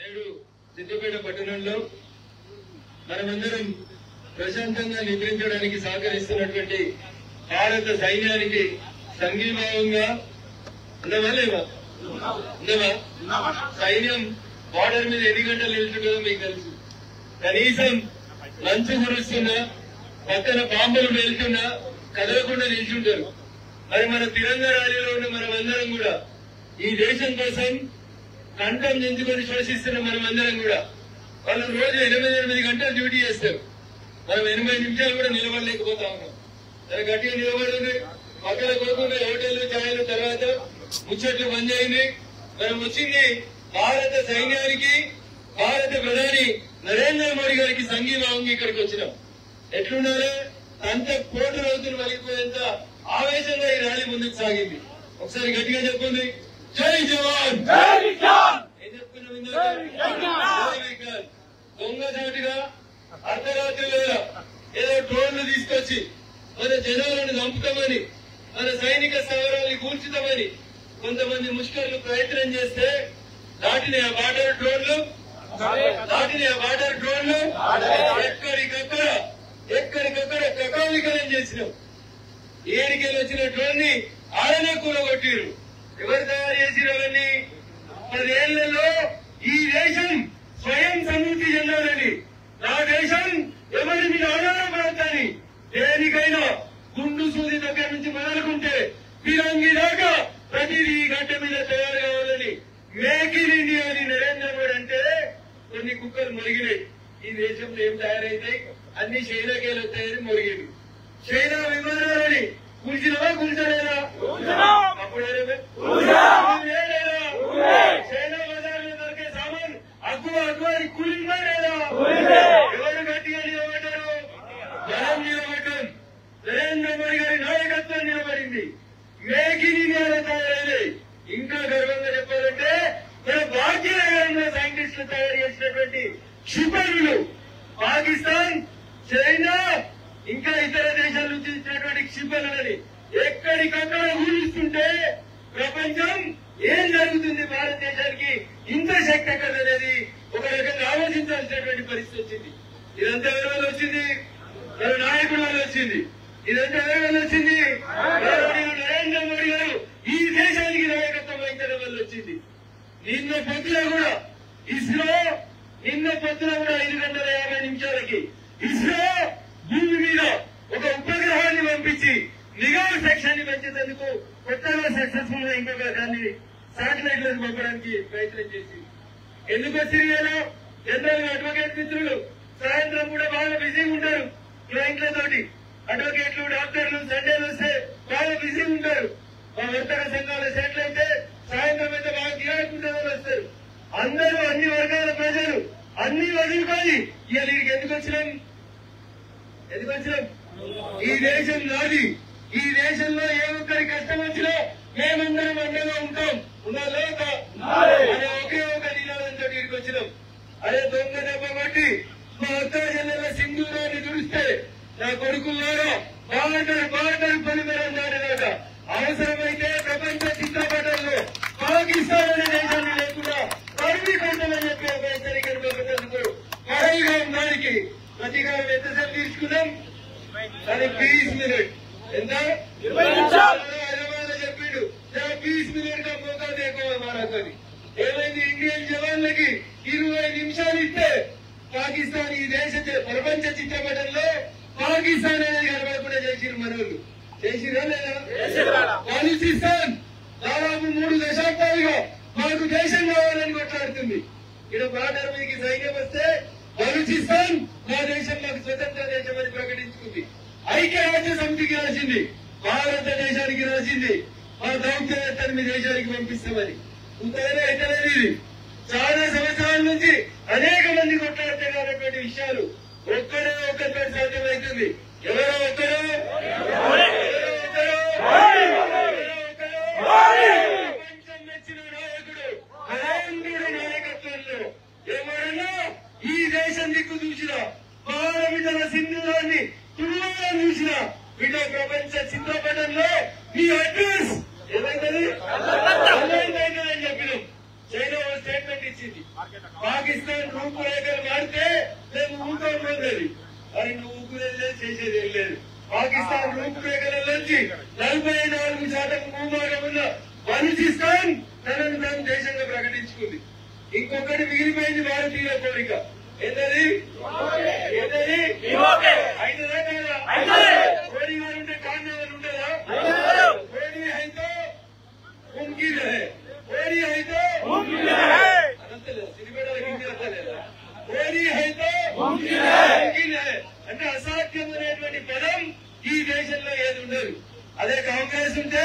నేడు సిద్దిపేట పట్టణంలో మనమందరం ప్రశాంతంగా నిద్రించడానికి సహకరిస్తున్నటువంటి భారత సైన్యానికి సంఘీభావంగా ఉండవా సైన్యం బార్డర్ మీద ఎన్ని గంటలు నిల్చుంటుందో మీకు తెలుసు. కనీసం మంచు కురుస్తున్నా పక్కన బాంబులు వెళ్తున్నా కదలకుండా నిల్చుంటారు. మరి మన తిరంగా ర్యాలీలో ఉన్న మనమందరం కూడా ఈ దేశం కోసం కంఠం నించుకొని శ్వసిస్తున్న మనమందరం కూడా వాళ్ళు రోజు 8 గంటలు డ్యూటీ చేస్తారు. మనం 80 నిమిషాలు కూడా నిలబడలేకపోతా ఉన్నాం. చాలా గట్టిగా నిలబడింది. పక్కన కోరుకుంటే హోటళ్లు ఛాయలు తర్వాత ముచ్చట్లు బంద్ అయింది. మనం వచ్చింది భారత సైన్యానికి భారత ప్రధాని నరేంద్ర మోడీ గారికి సంఘీభావంగా ఇక్కడికి వచ్చినాం. ఎట్లుండాలి అంత కోటి రోజులు వలిగిపోయేంత ఆవేశంగా ఈ ర్యాలీ ముందుకు సాగింది. ఒకసారి గట్టిగా చెప్పుంది జై జవాన్ ఏం చెప్పుకున్నాం. దొంగచాటుగా అర్ధరాత్రి వేళ ఏదో డ్రోన్లు తీసుకొచ్చి మన జనాలను చంపుతామని మన సైనిక స్థావరాన్ని కూల్చుతామని కొంతమంది ముష్కర్లు ప్రయత్నం చేస్తే దాటిన ఆ బార్డర్ డ్రోన్లు ఎక్కడికక్కడ కకావికలం చేసినాం. ఏడికెళ్ళి వచ్చిన డ్రోన్ ని ఆడనే కూలగొట్టిరు. ఎవరు తయారు చేసిరు అవన్నీ? 10 ఏళ్లలో ఈ దేశం స్వయం సమృద్ధి చెందాలని, నా దేశం ఎవరి మీద ఆధారపడతాని, దేనికైనా గుండు సూది దగ్గర నుంచి మొదలుకుంటే ఫిరంగి దాకా ప్రతిదీ గడ్డ మీద తయారు కావాలని మేక్ ఇన్ ఇండియా అని నరేంద్ర మోడీ అంటే కొన్ని కుక్కలు మొరిగినాయి. ఈ దేశంలో ఏం తయారైతాయి? అన్ని చైనాకేలు వస్తాయని మొరిగింది. చైనా విమానాలని కూల్చినవా కూల్చలేదా? చైనా బజార్లో దొరికే సామాన్ అగ్గువారి కూలిందా లేదా? ఎవరు గట్టిగా నిలబడ్డారు? జనం నిలబడ్డం. నరేంద్ర మోడీ గారి నాయకత్వం నిలబడింది. మేక్ ఇన్ ఇండియాలో తయారైంది. ఇంకా గర్వంగా చెప్పాలంటే మన భారతీయ నగరంలో సైంటిస్టులు తయారు చేసినటువంటి క్షిపణులు పాకిస్తాన్, చైనా ఇంకా ఇతర దేశాల నుంచి ఇచ్చినటువంటి క్షిపణులని ఎక్కడికక్కడ ఊహిస్తుంటే ప్రపంచం ఏం జరుగుతుంది, భారతదేశానికి ఇంత శక్తి ఎక్కడనేది ఒక రకంగా ఆలోచించాల్సినటువంటి పరిస్థితి వచ్చింది. ఇదంతా ఎవరి వల్ల వచ్చింది? మన నాయకుల వల్ల వచ్చింది. ఇదంతా ఎవరి వల్ల వచ్చింది? నరేంద్ర మోడీ గారు ఈ దేశానికి నాయకత్వం వహించడం వల్ల వచ్చింది. నిన్న పొద్దున కూడా 5:50 ఇస్రో భూమి మీద ఒక ఉపగ్రహాన్ని పంపించి నిఘా సెక్షన్ ని పెంచేందుకు కొత్తగా సక్సెస్ఫుల్ గా ఇంకొక దాన్ని శాటిలైట్లను పంపడానికి ప్రయత్నం చేసింది. ఎందుకు వచ్చింది? జనరల్ గా అడ్వకేట్ మిత్రులు సాయంత్రం కూడా బాగా బిజీగా ఉంటారు క్లయింట్లతోటి. అడ్వకేట్లు, డాక్టర్లు సండేలు వస్తే బాగా బిజీగా ఉంటారు. మా వర్తక సంఘాల సెటిల్ అయితే సాయంత్రం అయితే బాగా గిరాకుంటే వస్తారు. అందరూ అన్ని వర్గాల ప్రజలు అన్ని వదులుకొని ఇవాళ వీరికి ఎందుకు వచ్చినాం? ఈ దేశం నాది. ఈ దేశంలో ఏ ఒక్కరి కష్టం వచ్చినా మేమందరం అండగా ఉంటాం. ఉన్నా లేక అనే ఒకే ఒక నినాదంతో వీరికి వచ్చినాం. అదే దొంగ దెబ్బ కొట్టి మా అక్క చెల్లెల సింధూరాన్ని దుడిస్తే నా కొడుకు ద్వారా బార్డర్ పొలిమేరం దాటినాక అవసరమైతే ప్రపంచ చిత్రపటంలో పాకిస్తాన్ అనే దేశాన్ని లేకుండా పరిమి కొండమని చెప్పి ఒక హెచ్చరికను పంపుతందుకు కడైగా దానికి ప్రతీకారం ఎంతసేపు తీసుకున్నాం? అది 20 మినిట్. ఎంత? 20 నిమిషాలు చెప్పిండు. 20 మినిట్ కా మోకా దేకో మారాకని ఏమైంది? ఇండియన్ జవాన్లకి 20 నిమిషాలు ఇస్తే పాకిస్తాన్ ఈ దేశ ప్రపంచ చిత్రపటంలో పాకిస్తాన్ అనేది కనబడకుండా చేసిరు. మనోళ్ళు చేసిరా లేదా? బలూచిస్తాన్ దాదాపు 3 దశాబ్దాలుగా మాకు దేశం కావాలని కొట్లాడుతుంది. ఇక్కడ బార్డర్ మీదకి సైన్యం వస్తే బలూచిస్తాన్ మా దేశం మాకు స్వతంత్ర దేశం అని ప్రకటించుకుంది. ఐక్యరాజ్య సమితికి రాసింది, భారతదేశానికి రాసింది మా దౌత్యవేత్తని మీ దేశానికి పంపిస్తామని. ఇంతైనా ఎక్కలేదు. ఇది చాలా సంవత్సరాల నుంచి అనేక మంది కొట్లాడుతున్నటువంటి విషయాలు ఒక్కరితో సాధ్యమవుతుంది. ఎవరో ఒక్కరు ప్రపంచం మెచ్చిన నాయకుడు నరేంద్రుడి నాయకత్వంలో ఎవరన్నా ఈ దేశం దిక్కు చూసిన భారత సింధూరాన్ని తుల్లాగా చూసిన బిడ్డ ప్రపంచ చిత్రపటంలో మీ అడ్రస్ ఏమైందని చెప్పినాం. చైనా స్టేట్మెంట్ ఇచ్చింది. పాకిస్తాన్ రూపురేఖలు మారితే మేము ఊరుకోలేదు. అది నువ్వు ఊరుకునేది చేసేది ఏం లేదు. పాకిస్తాన్ రూపురేఖల నుంచి 44% భూభాగం ఉన్న బలూచిస్తాన్ తనను తాను దేశంగా ప్రకటించుకుంది. ఇంకొకటి మిగిలిపోయింది భారతీయుల కోరిక. ఏంటది? అయినదా కాదా? మోడీ గారు ఉంటే కారణాలు ఉండదా? మోడీ అయితే मुमकिन है, मोदी है तो मुमकिन है, మోడీ అయితే मुमकिन है అంటే అసాధ్యమైనటువంటి పదం ఈ దేశంలో ఏది ఉండదు. అదే కాంగ్రెస్ ఉంటే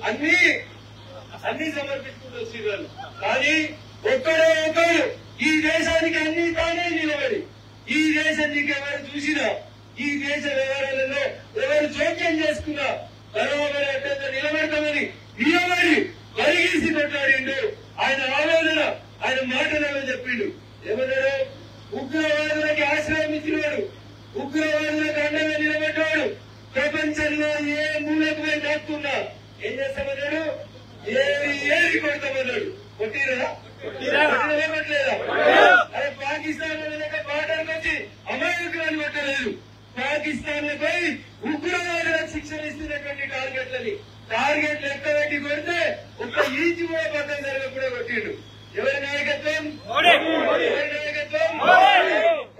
అన్ని సమర్పించుకుంటూ వచ్చేవాళ్ళు. కానీ ఒక్కడో ఒకరు ఈ దేశానికి అన్ని తానే నిలబడి ఈ దేశానికి ఎవరు చూసినా ఈ దేశ వ్యవహారాలలో ఎవరు జోక్యం చేసుకున్నా బరాబర్ అడ్డంగా నిలబడతామని నిలబడి పరిగీసి కొట్లాడిండు. ఆయన ఆలోచన ఆయన మాటలలో చెప్పిండు. ఏమన్నాడు? ఉగ్రవాదులకి ఆశ్రయం ఇచ్చినవాడు, ఉగ్రవాదులకు అండగా నిలబడ్డాడు. ప్రపంచంలో ఏ మూలకు పోయి దాక్కున్నా ఏం చేస్తామన్నాడు? ఏరి కొడతామన్నాడు. కొట్టిరా కొట్టలేదా? అదే పాకిస్తాన్ బార్డర్కి వచ్చి అమాయకులను కొట్టలేదు. పాకిస్తాన్ పై ఉగ్రవాదులకు శిక్షణ ఇస్తున్నటువంటి టార్గెట్లు ఎక్కబెట్టి కొడితే ఒక్క ఈంచి కూడా పక్కన జరగకుండా కొట్టిండు. ఎవరి నాయకత్వం? ఎవరి నాయకత్వం?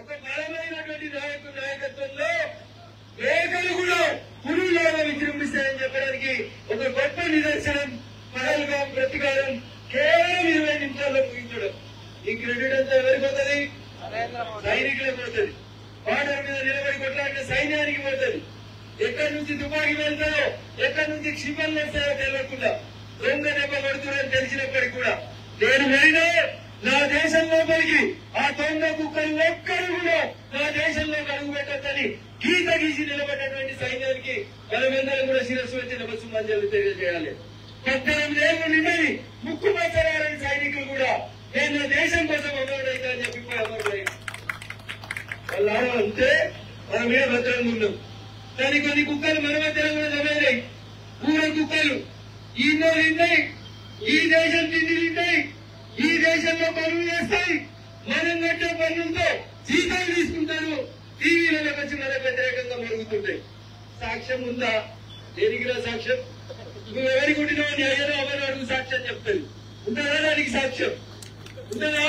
ఒక బలమైనటువంటి నాయకత్వంలో మేకలు కూడా పురులాగా విజృంభిస్తాయని చెప్పడానికి ఒక గొప్ప నిదర్శనం పహల్గాం ప్రతీకారం కేవలం 20 నిమిషాల్లో ముగించడం. ఈ క్రెడిట్ అంతా ఎవరికి పోతుంది? సైనికులే పోతుంది. బార్డర్ మీద నిలబడి కొట్లాడిన సైన్యానికి పోతుంది. ఎక్కడి నుంచి తుపాకీ వెళ్తాయో ఎక్కడి నుంచి క్షిపణులు వస్తాయో తెలియకుండా దొంగ దెబ్బ పడుతుందని తెలిసినప్పటికీ కూడా నేను వెళ్ళినా నా దేశం లోపలికి ఆ దొంగ కుక్కలు ఒక్కరు కూడా నా దేశంలోకి అడుగు పెట్టద్దని గీత గీసి నిలబడినటువంటి సైన్యానికి మనమందరం కూడా శిరస్సు వచ్చి నమస్సుమాంజలు తెలియజేయాలి. 18 ఏళ్ళు నిన్నది ముక్కు పచ్చరాలని సైనికులు కూడా నేను నా దేశం కోసం అమరుడైతా అని చెప్పిపోయి అమరుడై వాళ్ళు ఆడవంటే మన మీద భద్రంగా ఉన్నాం. కానీ కొన్ని కుక్కలు మన మధ్యలో కూడా జమైనాయి. ఊర కుక్కలు ఈన్నో తిన్నాయి, ఈ దేశం తిండి తింటాయి, ఈ దేశంలో పనులు చేస్తాయి, మనం కట్టే పనులతో జీతాలు తీసుకుంటారు, టీవీలకు వచ్చి మనకు వ్యతిరేకంగా మరుగుతుంటాయి. సాక్ష్యం ఉందా? దేనికిరా సాక్ష్యం? నువ్వు ఎవరి కుట్టినావు నీ అయ్యనో అవరు అడుగు సాక్ష్యం చెప్తాను. ఉంటుందా దానికి సాక్ష్యం? ఉంటుందా?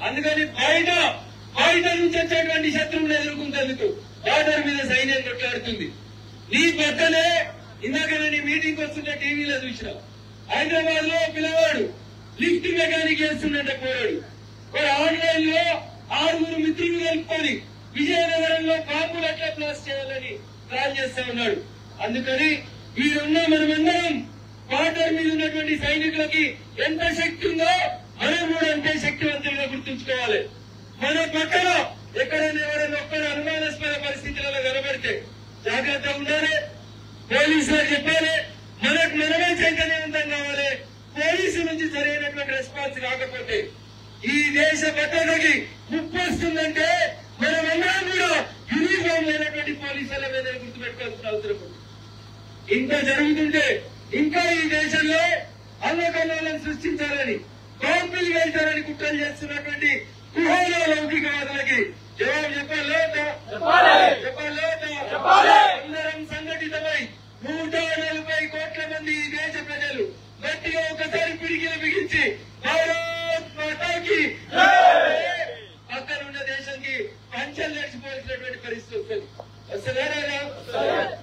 అందుకని బయట నుంచి వచ్చేటువంటి శత్రువులను ఎదుర్కొంటేందుకు బార్డర్ మీద సైన్యం కొట్లాడుతుంది. నీ పక్కనే ఇందాక నీ మీటింగ్ వస్తున్న టీవీలో చూసిన హైదరాబాద్ లో పిల్లవాడు లిఫ్ట్ మెకానిక్ చేస్తున్నట్ట పోరాడు. వాడు ఆన్లైన్ లో 6 మిత్రులు కలుపుకొని విజయనగరంలో బాంబులు ఎట్లా బ్లాస్ట్ చేయాలని ప్లాన్ చేస్తా ఉన్నాడు. అందుకని వీరున్న మనమందరం బార్డర్ మీద ఉన్నటువంటి సైనికులకి ఎంత శక్తి ఉందో మనం కూడా అంతే శక్తివంతులుగా గుర్తుంచుకోవాలి. మన పక్కన ఎక్కడైనా ఎవరైనా ఒక్కరు అనుమానాస్పద పరిస్థితులలో కనబడితే జాగ్రత్తగా ఉండాలి. పోలీసులు చెప్పాలి, మనకు మనమే చైతన్యవంతం కావాలి. పోలీసు నుంచి సరైనటువంటి రెస్పాన్స్ రాకపోతే ఈ దేశ భద్రతకి ముప్పు వస్తుందంటే మనమందరం కూడా యూనిఫామ్ లేనటువంటి పోలీసుల మీద గుర్తుపెట్టుకోవాల్సిన అవసరం ఉంది. ఇంత జరుగుతుంటే ఇంకా ఈ దేశంలో అల్లకల్లోలను సృష్టించాలని బాంబులు వెళ్తారని కుట్రలు చేస్తున్నటువంటి కుహలో లౌకికవాదులకి జవాబు చెప్పాలి. అందరం సంఘటితమై 140 కోట్ల మంది ఈ దేశ ప్రజలు గట్టిగా ఒకసారి పిడికిలు బిగించి భారత్ మాతాకి పక్కనున్న దేశానికి పంచలు నడిచిపోవాల్సినటువంటి పరిస్థితి వస్తుంది. వస్తుందా?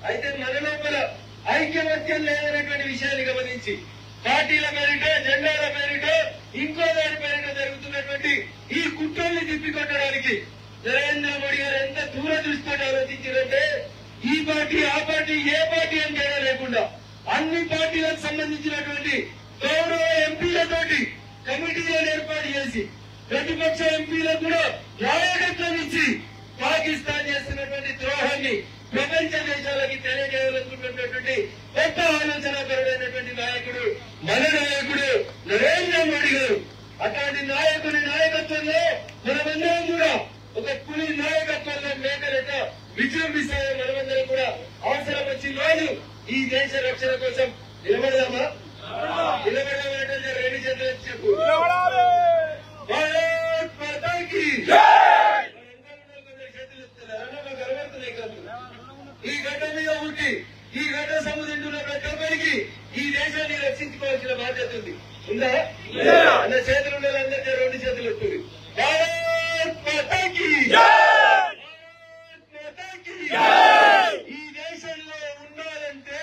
అయితే మన లోపల ఐక్యమత్యం లేదనేటువంటి విషయాన్ని గమనించి పార్టీల పేరిట జెండాల పేరిట ఇంకో దాని పేరిట జరుగుతున్నటువంటి ఈ కుట్రల్ని తిప్పికొట్టడానికి నరేంద్ర మోడీ గారు ఎంత దూరదృష్టితో ఆలోచించారంటే ఈ పార్టీ ఆ పార్టీ ఏ పార్టీ అని తేడా లేకుండా అన్ని పార్టీలకు సంబంధించినటువంటి గౌరవ ఎంపీలతోటి కమిటీలను ఏర్పాటు చేసి ప్రతిపక్ష ఎంపీలకు కూడా నాయకత్వం ఇచ్చి పాకిస్తాన్ చేస్తున్నటువంటి ద్రోహాన్ని ప్రపంచ దేశాలకి తెలియజేయాలనుకున్నటువంటి గొప్ప ఆలోచనాపరుడైనటువంటి నాయకుడు మన నాయకుడు నరేంద్ర మోడీ గారు. అట్లాంటి నాయకుని నాయకత్వంలో మనమందరం కూడా ఒక పులి నాయకత్వంలో మేకలట విజృంభిస్తాయో మనమందరం కూడా అవసరం వచ్చిన రోజు ఈ దేశ రక్షణ కోసం నిలబడదామా? నిలబడదామంటే 2 చేతులు చెప్పు. ఉందా? అన్న చేతులు ఉండాలి, అందరికీ 2 చేతులు ఎత్తుంది. భారత్ మాతాకి ఈ దేశంలో ఉండాలంటే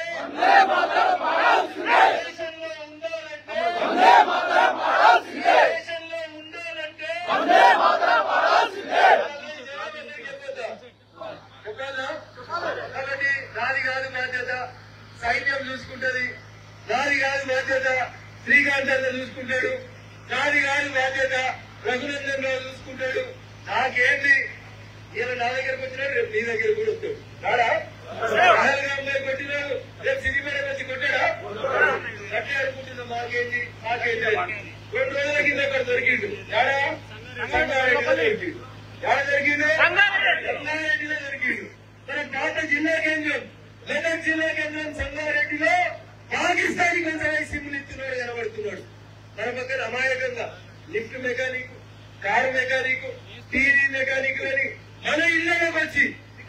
దేశంలో ఉండాలంటే కాబట్టి నాది కాదు బాధ్యత, సైన్యం చూసుకుంటది. నాది కాదు బాధ్యత, శ్రీకాంత్ అన్న చూసుకుంటాడు. నాది కాదు బాధ్యత, రఘునందన్ రావు చూసుకుంటాడు. నాకేంటి, ఈయన నా దగ్గరకు వచ్చినాడు, రేపు నీ దగ్గర కూడా వస్తాడు. రాడా? రాహుల్ కొట్టినాడు, రేపు సిద్దిపేటకు వచ్చి కొట్టాడా? అట్లే అనుకుంటున్నా. మాకేంటి 2 రోజుల కింద అక్కడ దొరికిండు. రాడా? సంగారెడ్డిలో దొరికిండు. ఎక్కడ దొరికిండు? సంగారెడ్డిలో దొరికిండు. మన పాత జిల్లా కేంద్రం, మెదక్ జిల్లా కేంద్రం సంగారెడ్డిలో పాకిస్తాన్ కొంచెం సిమ్లు ఇస్తున్నాడు, కనబడుతున్నాడు. మన పక్కన అమాయకంగా lift mechanic, car mechanic, TV mechanic అని మన ఇళ్లలోకి వచ్చి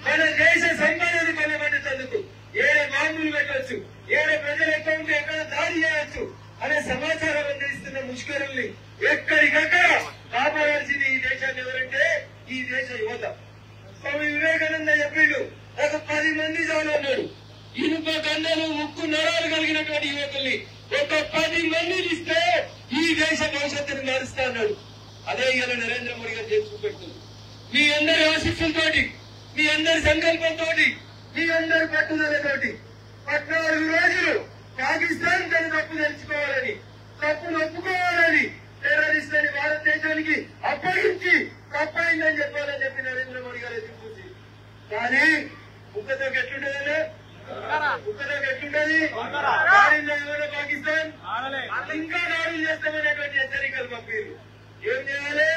మన దేశ సంపదను కొనబట్టేందుకు ఏడే బాంబులు పెట్టవచ్చు, ఏడే ప్రజల అకౌంట్ ఎక్కడ దాడి చేయవచ్చు అనే సమాచారం అందిస్తున్న ముష్కరుల్ని ఎక్కడికక్కడ కాపాడాల్సింది ఈ దేశాన్ని ఎవరంటే ఈ దేశ యువత. స్వామి వివేకానంద చెప్పిండు, ఒక 10 మంది చాలు అన్నాడు. ఇనుప కన్నులు, ముక్కు నరాలు కలిగినటువంటి యువకుల్ని ఒక 10 మందిని ఇస్తే ఈ దేశ భవిష్యత్తును మారుస్తా అన్నాడు. అదే ఇవాళ నరేంద్ర మోడీ గారు చేసి చూపెడుతుంది. మీ అందరి ఆశీస్సులతోటి, మీ అందరి సంకల్పంతో, మీ అందరి పట్టుదలతోటి 14 రోజులు పాకిస్తాన్ తన తప్పు తెలుసుకోవాలని, తప్పును ఒప్పుకోవాలని, టెర్రరిస్ట్ అని భారతదేశానికి అప్పగించి తప్పైందని చెప్పాలని చెప్పి నరేంద్ర మోడీ గారు ఎదురు చూసి, కానీ ఉక్కతో ఎట్లుంటదన్నా, ఉక్కతో ఎట్లుంటది? పాకిస్తాన్ ఇంకా దాడులు చేస్తామనేటువంటి హెచ్చరికలు పంపారు. ఏం చేయాలి?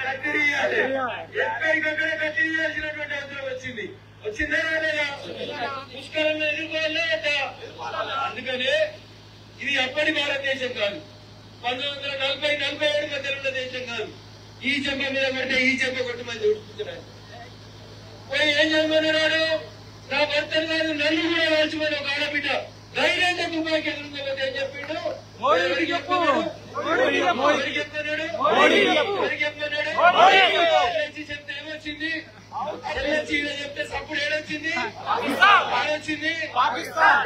కత్తిరియాలి. ఎక్కడికక్కడ కత్తిరియాల్సినటువంటి అవసరం వచ్చింది. వచ్చిందా రాలేదా? పుష్కరం ఎదుర్కోవాలా? అందుకనే ఇది అప్పటి భారతదేశం కాదు, 1940-47 మధ్యలో ఉన్న దేశం కాదు. ఈ చెంప మీద పడితే ఈ చెంప కొట్టమని చూపించడానికి పోయి ఏం చేయమన్నాడు? నా భర్తను కాదు, నన్ను కూడా వాల్చమని ఒక ఆడబిడ్డ ధైర్యంగా తుపాకి ఎదుర్కోకపోతే ఏం చెప్పిండు? చెప్తే ఏమొచ్చింది? చెప్తే సప్పుడు ఏడొచ్చింది? వచ్చింది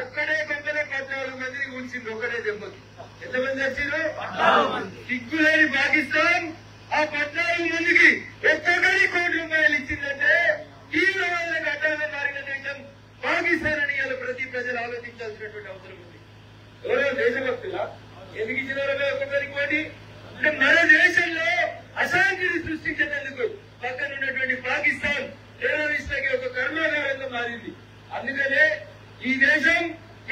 ఒక్కడే దెబ్బలో 14 మందిని ఉంచింది. ఒకటే దెబ్బకి ఎంతమంది వచ్చారు? సిగ్గులేని పాకిస్తాన్ ఆ 14 మందికి ఒక్కొక్కరి ₹1,00,00,000 ఇచ్చిందంటే తీవ్రమైన ఘటనగా మారిన దేశం పాకిస్తాన్ అని ప్రతి ప్రజలు ఆలోచించాల్సినటువంటి అవసరం ఉంది. ఎవరో దేశభక్తులా? ఎందుకు ఇచ్చినారో ఒక్కొక్కరికి కోటి? అంటే మన దేశంలో అశాంతిని సృష్టించేందుకు పక్కన ఉన్నటువంటి పాకిస్తాన్ టెర్రరిస్టులకి ఒక కర్మాగారంగా మారింది. అందుకనే ఈ దేశం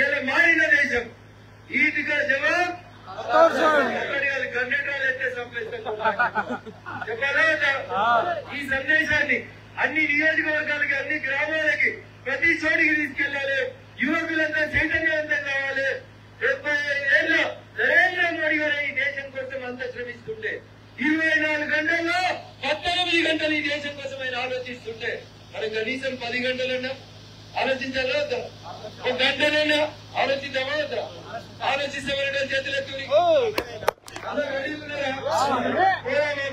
ఇలా మారిన దేశం. ఈటిగా జవాబు గంటలు ఎత్తే చెప్పాలా? ఈ సందేశాన్ని అన్ని నియోజకవర్గాలకి, అన్ని గ్రామాలకి, ప్రతి చోటికి తీసుకెళ్లాలి. యువకులంతా చైతన్యవంతం కావాలి. 75 ఏళ్ళ నరేంద్ర మోడీ గారు ఈ దేశం కోసం అంతా శ్రమిస్తుంటే 24 గంటల్లో 19 గంటలు ఈ దేశం కోసం ఆయన ఆలోచిస్తుంటే మనం కనీసం 10 గంటలన్నా ఆలోచించాలా వద్దా? ఒక గంటనైనా ఆలోచిద్దామా వద్దా? ఆలోచిస్తామనే చేతులెత్తుని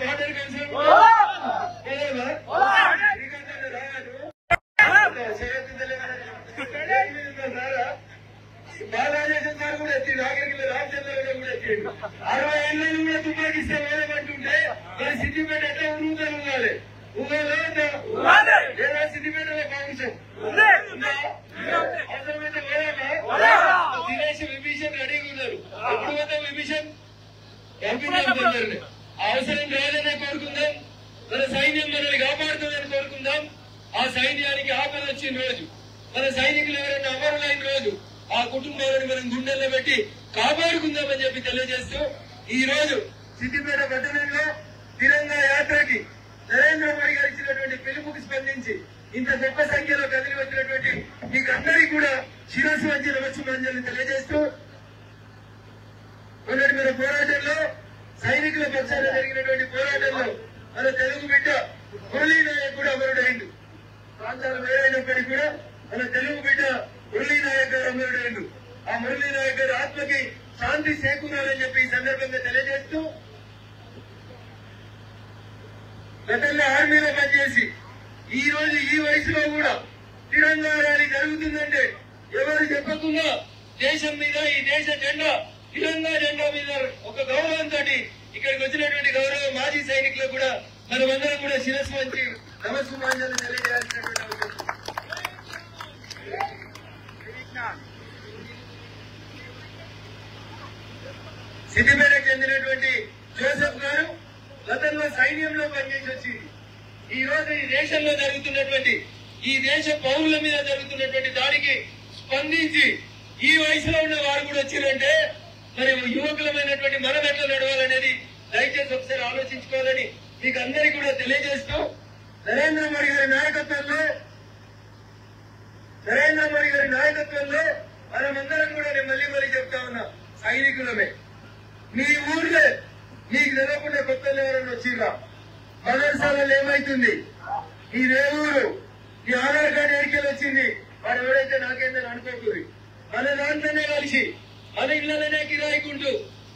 వాటర్ కన్సర్న్ బాలరాజేశ్వర గారు కూడా ఎత్తి, నాగరికల రామచంద్ర కూడా ఎత్తిండు. 60 ఏళ్ళను కూడా తుపాకిస్తే వేయమంటుంటే మరి సిద్దిపేట ఎట్లా ఉరుగుతాను ఉండాలి? ఉగాలో లేదా సిద్దిపేటలో కాంగ్రెస్ అవసరమైతే దినేష్ విభీషణ్ రెడీగా ఉన్నారు. ఎప్పుడు పోతాం విభీషణ్? పంపించారు. అవసరం లేదనే కోరుకుందాం. మన సైన్యం మనల్ని కాపాడుతుందని కోరుకుందాం. ఆ సైన్యానికి ఆపద వచ్చిన రోజు, మన సైనికులు ఎవరైనా అమరులైన రోజు ఆ కుటుంబాలను మనం గుండెల్లో పెట్టి కాపాడుకుందామని చెప్పి తెలియజేస్తూ ఈ రోజు సిద్దిపేట పట్టణంలో తిరంగా యాత్రకి నరేంద్ర మోడీ గారు ఇచ్చినటువంటి పిలుపుకి స్పందించి ఇంత గొప్ప సంఖ్యలో కదిలి వచ్చినటువంటి మీకు అందరికీ కూడా శిరస్సు వంచి నమస్సుమాంజలి తెలియజేస్తూ మొన్నటి మన పోరాటంలో సైనికుల పక్షాన జరిగినటువంటి పోరాటంలో మన తెలుగు బిడ్డ మురళీ నాయక్ కూడా అమరుడైండు. ప్రాంతాలు వేరైనప్పటికీ కూడా మన తెలుగు బిడ్డ మురళీ నాయక్ గారు అమరుడైండు. ఆ మురళీ నాయక్ గారి ఆత్మకి శాంతి చేకూరాలని చెప్పి ఈ సందర్భంగా తెలియజేస్తూ, గతంలో ఆర్మీలో పనిచేసి ఈ రోజు ఈ వయసులో కూడా తిరంగా ర్యాలీ జరుగుతుందంటే ఎవరు చెప్పకుండా దేశం మీద ఈ దేశ జెండా తిరంగా జెండా మీద ఒక గౌరవంతో ఇక్కడికి వచ్చినటువంటి గౌరవ మాజీ సైనికులకు కూడా మనమందరం కూడా శిరస్సు వంచి నమస్సుమాంజలు తెలియజేయాల్సినటువంటి అవసరం. సిద్దిపేటకు చెందినటువంటి జోసెఫ్ గారు గతంలో సైన్యంలో పనిచేసి వచ్చింది. ఈ రోజు ఈ దేశంలో జరుగుతున్నటువంటి ఈ దేశ పౌరుల మీద జరుగుతున్నటువంటి దాడికి స్పందించి ఈ వయసులో ఉన్న వారు కూడా వచ్చిందంటే మరి యువకులమైనటువంటి మనం ఎట్లా నడవాలనేది దయచేసి ఒకసారి ఆలోచించుకోవాలని మీకు అందరికీ కూడా తెలియజేస్తూ, నరేంద్ర మోడీ గారి నాయకత్వంలో మనమందరం కూడా నేను మళ్ళీ చెప్తా ఉన్నా, సైనికులమే. మీ ఊర్లే మీకు తెలియకుండా కొత్త ఎవరైనా వచ్చిరా మదర్సాలలో ఏమైతుంది, ఈ రేవూరు ఈ ఆధార్ కార్డు ఎడికెళ్ళి వచ్చింది వాడు ఎవరైతే నాకేందని అనుకోకూరి. మన దాంట్లోనే కలిసి మన ఇళ్లనే కిరాయికుంటూ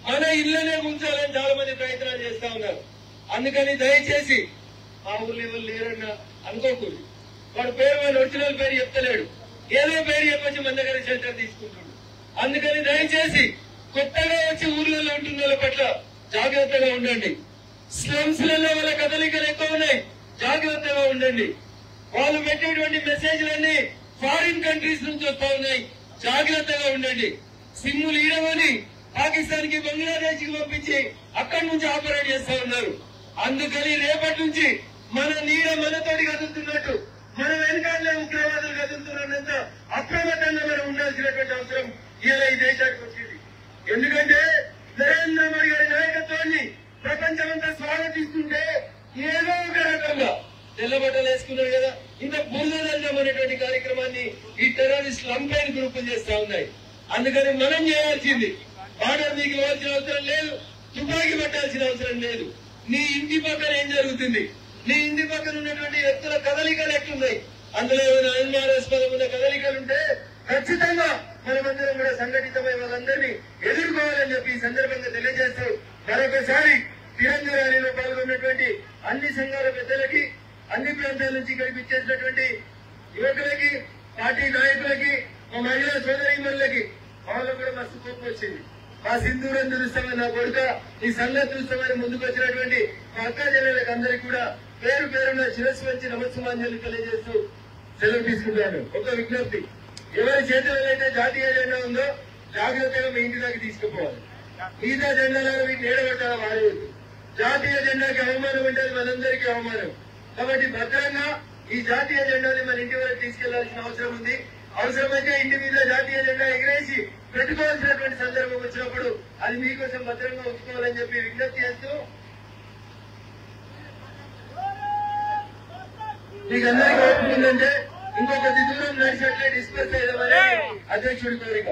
మన ఇళ్లనే ఉంచాలని చాలా మంది ప్రయత్నాలు చేస్తా ఉన్నారు. అందుకని దయచేసి మా ఊర్లో ఎవరు లేరన్నా అనుకోకూడదు. వాడు పేరు వాడు ఒరిజినల్ పేరు చెప్తలేడు, ఏదో పేరు చెప్పొచ్చి మన దగ్గర సెంటర్ తీసుకుంటున్నాడు. అందుకని దయచేసి కొత్తగా వచ్చి ఊర్లలో ఉంటున్న వాళ్ళ పట్ల జాగ్రత్తగా ఉండండి. స్లమ్స్ లలో వాళ్ళ కదలికలు ఎక్కువ ఉన్నాయి, జాగ్రత్తగా ఉండండి. వాళ్ళు పెట్టేటువంటి మెసేజ్లన్నీ ఫారిన్ కంట్రీస్ నుంచి వస్తా ఉన్నాయి, జాగ్రత్తగా ఉండండి. సిమ్ములు ఈడమని పాకిస్తాన్ కి బంగ్లాదేశ్ కి పంపించి అక్కడి నుంచి ఆపరేట్ చేస్తా ఉన్నారు. అందుకని రేపటి నుంచి మన నీడ మనతోటి కదులుతున్నట్టు మన వెనకాలే ఉగ్రవాదులు కదులుతున్నంత అప్రమత్తంగా మనం ఉండాల్సినటువంటి అవసరం ఇలా ఈ దేశానికి వచ్చింది. ఎందుకంటే నరేంద్ర మోడీ గారి నాయకత్వాన్ని ప్రపంచమంతా స్వాగతిస్తుంటే ఏదో ఒక రకంగా తెల్లబట్టలు వేసుకున్నారు కదా, ఇంత బురదల్లం అనేటువంటి కార్యక్రమాన్ని ఈ టెర్రరిస్ట్ లంపైన్ గ్రూపులు చేస్తా ఉన్నాయి. అందుకని మనం చేయాల్సింది బార్డర్ మీకు ఇవ్వాల్సిన అవసరం లేదు, తుపాకీ పట్టాల్సిన అవసరం లేదు. నీ ఇంటి పక్కన ఏం జరుగుతుంది, నీ ఇంటి పక్కన ఉన్నటువంటి ఎత్తుల కదలికలు ఎట్లున్నాయి, అందులో ఏమైనా అనుమానాస్పదం ఉన్న కదలికలుంటే ఖచ్చితంగా మనమందరం కూడా సంఘటితమై వాళ్ళందరినీ ఎదుర్కోవాలని చెప్పి ఈ సందర్భంగా తెలియజేస్తూ, మరొకసారి తిరంగా ర్యాలీలో పాల్గొన్నటువంటి అన్ని సంఘాల పెద్దలకి, అన్ని ప్రాంతాల నుంచి ఇక్కడికి ఇచ్చేసినటువంటి యువకులకి, పార్టీ నాయకులకి, మా మహిళా సోదరీమణులకి వాళ్ళకు కూడా మస్తు కోపం వచ్చింది. మా సింధూరం చూస్తామని నా కొడుక ఈ సంగతి చూస్తామని ముందుకు వచ్చినటువంటి మా అక్క చెల్లెలకు అందరికీ కూడా పేరు పేరున శిరస్సు వచ్చి నమస్సుమాంజలి తెలియజేస్తూ సెలవు తీసుకుంటాను. ఒక విజ్ఞప్తి, ఎవరి చేతిలో అయితే జాతీయ జెండా ఉందో జాగ్రత్తగా మీ ఇంటి దాకా తీసుకుపోవాలి. మిగతా జెండాలను వీటిని ఏడబెట్టాలా వాడేది. జాతీయ జెండాకి అవమానం అంటే మనందరికీ అవమానం. కాబట్టి భద్రంగా ఈ జాతీయ జెండాని మన ఇంటి వరకు తీసుకెళ్లాల్సిన అవసరం ఉంది. అవసరమైతే ఇంటి మీద జాతీయ జెండా ఎగిరేసి పెట్టుకోవాల్సినటువంటి సందర్భం వచ్చినప్పుడు అది మీకోసం భద్రంగా ఉంచుకోవాలని చెప్పి విజ్ఞప్తి చేస్తూ, మీకు అందరికీ ఓపికంటే ఇంకొకటి దూరం నడిచినట్లే డిస్కస్ చేయడం అధ్యక్షుడి కోరిక.